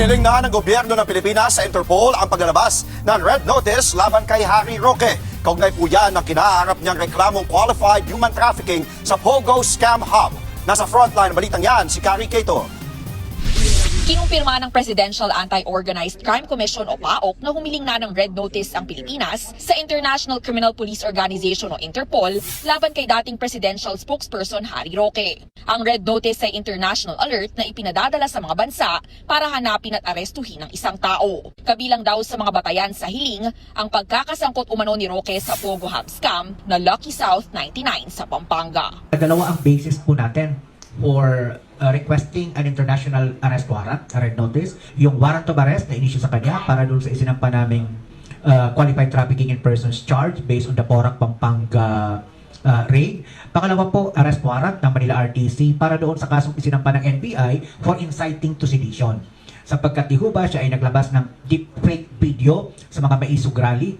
Hiniling na ng gobyerno ng Pilipinas sa Interpol ang paglalabas ng red notice laban kay Harry Roque. Kaugnay po yan ang kinaharap niyang reklamong qualified human trafficking sa Pogo Scam Hub. Nasa frontline balitang yan si Carrie Cato. Kinumpirma ng Presidential Anti-Organized Crime Commission o PAOK na humiling na ng red notice ang Pilipinas sa International Criminal Police Organization o Interpol laban kay dating presidential spokesperson Harry Roque. Ang red notice ay international alert na ipinadadala sa mga bansa para hanapin at arestuhin ang isang tao. Kabilang daw sa mga batayan sa hiling ang pagkakasangkot umano ni Roque sa Pogo Hub scam na Lucky South 99 sa Pampanga. Dalawa ang basis po natin for requesting an international arrest warrant, a red notice, yung warrant of arrest na inisyu sa kanya para doon sa isinampa naming qualified trafficking in persons charge based on the Porac Pampanga raid. Pangalawa po, arrest warrant ng Manila RTC para doon sa kasong isinampa ng NBI for inciting to sedition. Sapagkat di ho ba siya ay naglabas ng deepfake video sa mga maisog rally